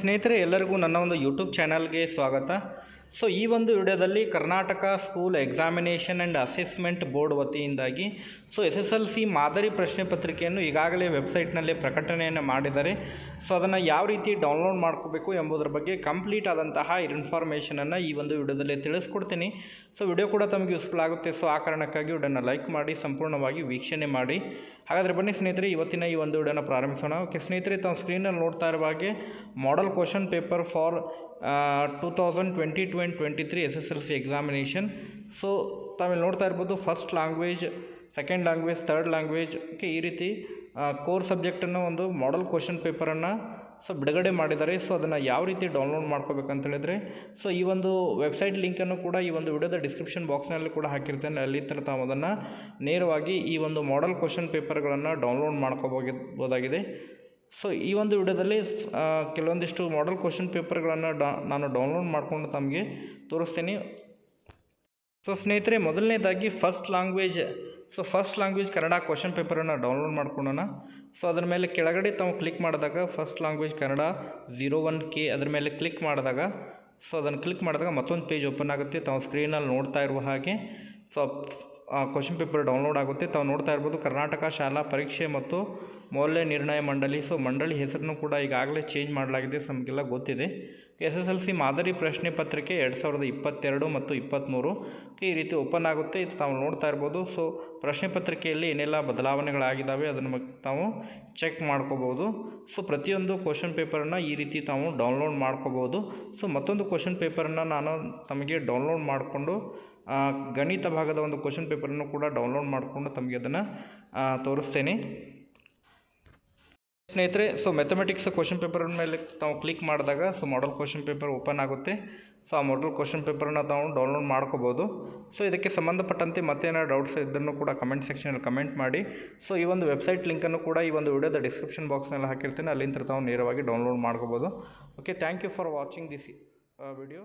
ಸ್ನೇಹಿತರೆ ಎಲ್ಲರಿಗೂ ನನ್ನ ಒಂದು ಯೂಟ್ಯೂಬ್ ಚಾನಲ್ಗೆ ಸ್ವಾಗತ. ಸೊ ಈ ಒಂದು ವಿಡಿಯೋದಲ್ಲಿ Karnataka school examination and assessment board ವತಿಯಿಂದಾಗಿ SSLC ಮಾದರಿ ಪ್ರಶ್ನೆ ಪತ್ರಿಕೆಯನ್ನು ಈಗಾಗಲೇ ವೆಬ್ಸೈಟ್ನಲ್ಲಿ ಪ್ರಕಟಣೆಯನ್ನು ಮಾಡಿದ್ದಾರೆ. ಸೊ ಅದನ್ನು ಯಾವ ರೀತಿ ಡೌನ್ಲೋಡ್ ಮಾಡ್ಕೋಬೇಕು ಎಂಬುದರ ಬಗ್ಗೆ ಕಂಪ್ಲೀಟ್ ಆದಂತಹ ಇನ್ಫಾರ್ಮೇಷನನ್ನು ಈ ಒಂದು ವಿಡಿಯೋದಲ್ಲಿ ತಿಳಿಸ್ಕೊಡ್ತೀನಿ. ಸೊ ವಿಡಿಯೋ ಕೂಡ ತಮಗೆ ಯೂಸ್ಫುಲ್ ಆಗುತ್ತೆ. ಸೊ ಆ ಕಾರಣಕ್ಕಾಗಿ ವಿಡಿಯೋನ ಲೈಕ್ ಮಾಡಿ ಸಂಪೂರ್ಣವಾಗಿ ವೀಕ್ಷಣೆ ಮಾಡಿ. ಹಾಗಾದರೆ ಬನ್ನಿ ಸ್ನೇಹಿತರೆ, ಇವತ್ತಿನ ಈ ಒಂದು ವಿಡಿಯೋನ ಪ್ರಾರಂಭಿಸೋಣ. ಓಕೆ ಸ್ನೇಹಿತರೆ, ತಾವು ಸ್ಕ್ರೀನಲ್ಲಿ ನೋಡ್ತಾ ಇರುವ ಹಾಗೆ model question paper for 2022 and 23 SSLC examination. So ತಾವಿಲ್ಲಿ ನೋಡ್ತಾ ಇರ್ಬೋದು, first language, second language, third language, okay ಈ ರೀತಿ ಕೋರ್ ಸಬ್ಜೆಕ್ಟನ್ನು ಒಂದು ಮಾಡೆಲ್ ಕ್ವಶನ್ ಪೇಪರನ್ನು ಬಿಡುಗಡೆ ಮಾಡಿದ್ದಾರೆ. ಸೊ ಅದನ್ನು ಯಾವ ರೀತಿ ಡೌನ್ಲೋಡ್ ಮಾಡ್ಕೋಬೇಕಂತ ಹೇಳಿದರೆ, ಸೊ ಈ ಒಂದು ವೆಬ್ಸೈಟ್ ಲಿಂಕನ್ನು ಕೂಡ ಈ ಒಂದು ವಿಡಿಯೋದ ಡಿಸ್ಕ್ರಿಪ್ಷನ್ ಬಾಕ್ಸ್ನಲ್ಲಿ ಕೂಡ ಹಾಕಿರ್ತೇನೆ. ಅಲ್ಲಿ ತಾವು ಅದನ್ನು ನೇರವಾಗಿ ಈ ಒಂದು ಮಾಡೆಲ್ ಕ್ವಶನ್ ಪೇಪರ್ಗಳನ್ನು ಡೌನ್ಲೋಡ್ ಮಾಡ್ಕೋಬೋದಾಗಿದೆ. ಸೊ ಈ ಒಂದು ವಿಡಿಯೋದಲ್ಲಿ ಕೆಲವೊಂದಿಷ್ಟು ಮಾಡೆಲ್ ಕ್ವಶನ್ ಪೇಪರ್ಗಳನ್ನು ನಾನು ಡೌನ್ಲೋಡ್ ಮಾಡಿಕೊಂಡು ತಮಗೆ ತೋರಿಸ್ತೀನಿ. ಸೊ ಸ್ನೇಹಿತರೆ, ಮೊದಲನೇದಾಗಿ ಫಸ್ಟ್ ಲ್ಯಾಂಗ್ವೇಜ್ ಕನ್ನಡ ಕ್ವಶನ್ ಪೇಪರನ್ನು ಡೌನ್ಲೋಡ್ ಮಾಡ್ಕೊಳ್ಳೋಣ. ಸೊ ಅದರ ಮೇಲೆ ಕೆಳಗಡೆ ತಾವು ಕ್ಲಿಕ್ ಮಾಡಿದಾಗ ಫಸ್ಟ್ ಲ್ಯಾಂಗ್ವೇಜ್ ಕನ್ನಡ 01K ಅದರ ಮೇಲೆ ಕ್ಲಿಕ್ ಮಾಡಿದಾಗ, ಸೊ ಅದನ್ನು ಕ್ಲಿಕ್ ಮಾಡಿದಾಗ ಮತ್ತೊಂದು ಪೇಜ್ ಓಪನ್ ಆಗುತ್ತೆ. ತಾವು ಸ್ಕ್ರೀನಲ್ಲಿ ನೋಡ್ತಾ ಇರುವ ಹಾಗೆ ಸೊ ಕ್ವಶನ್ ಪೇಪರ್ ಡೌನ್ಲೋಡ್ ಆಗುತ್ತೆ. ತಾವು ನೋಡ್ತಾ ಇರ್ಬೋದು, ಕರ್ನಾಟಕ ಶಾಲಾ ಪರೀಕ್ಷೆ ಮತ್ತು ಮೌಲ್ಯ ನಿರ್ಣಯ ಮಂಡಳಿ. ಸೊ ಮಂಡಳಿ ಹೆಸರನ್ನು ಕೂಡ ಈಗಾಗಲೇ ಚೇಂಜ್ ಮಾಡಲಾಗಿದೆ, ನಮಗೆಲ್ಲ ಗೊತ್ತಿದೆ. SSLC ಮಾದರಿ ಪ್ರಶ್ನೆ ಪತ್ರಿಕೆ 2022 ಮತ್ತು 23 ಈ ರೀತಿ ಓಪನ್ ಆಗುತ್ತೆ. ಇದು ತಾವು ನೋಡ್ತಾ ಇರ್ಬೋದು. ಸೊ ಪ್ರಶ್ನೆ ಪತ್ರಿಕೆಯಲ್ಲಿ ಏನೆಲ್ಲ ಬದಲಾವಣೆಗಳಾಗಿದ್ದಾವೆ ಅದನ್ನು ತಾವು ಚೆಕ್ ಮಾಡ್ಕೋಬೋದು. ಸೊ ಪ್ರತಿಯೊಂದು ಕ್ವಶನ್ ಪೇಪರನ್ನು ಈ ರೀತಿ ತಾವು ಡೌನ್ಲೋಡ್ ಮಾಡ್ಕೋಬೋದು. ಸೊ ಮತ್ತೊಂದು ಕ್ವಶನ್ ಪೇಪರನ್ನು ನಾನು ತಮಗೆ ಡೌನ್ಲೋಡ್ ಮಾಡಿಕೊಂಡು ಗಣಿತ ಭಾಗದ ಒಂದು ಕ್ವಶನ್ ಪೇಪರನ್ನು ಕೂಡ ಡೌನ್ಲೋಡ್ ಮಾಡಿಕೊಂಡು ತಮಗೆ ಅದನ್ನು ತೋರಿಸ್ತೇನೆ ಸ್ನೇಹಿತರೆ. ಸೊ ಮ್ಯಾಥಮೆಟಿಕ್ಸ್ ಕ್ವಶನ್ ಪೇಪರ್ ಮೇಲೆ ತಾವು ಕ್ಲಿಕ್ ಮಾಡಿದಾಗ so model question paper open ಆಗುತ್ತೆ. ಸೊ ಆ ಮಾಡೆಲ್ ಕ್ವಶನ್ ಪೇಪರನ್ನು ತಾವು ಡೌನ್ಲೋಡ್ ಮಾಡ್ಕೋಬೋದು. ಸೊ ಇದಕ್ಕೆ ಸಂಬಂಧಪಟ್ಟಂತೆ ಮತ್ತೇನಾದ್ರು ಡೌಟ್ಸ್ ಇದ್ದನ್ನು ಕೂಡ ಕಮೆಂಟ್ ಸೆಕ್ಷನಲ್ಲಿ ಕಮೆಂಟ್ ಮಾಡಿ. ಸೊ ಈ ಒಂದು ವೆಬ್ಸೈಟ್ ಲಿಂಕನ್ನು ಕೂಡ ಈ ಒಂದು ವಿಡಿಯೋದ ಡಿಸ್ಕ್ರಿಪ್ಷನ್ ಬಾಕ್ಸ್ನಲ್ಲಿ ಹಾಕಿರ್ತೇನೆ, ಅಲ್ಲಿಂದ ತಾವು ನೇರವಾಗಿ ಡೌನ್ಲೋಡ್ ಮಾಡ್ಕೋಬೋದು. Okay, thank you for watching this video.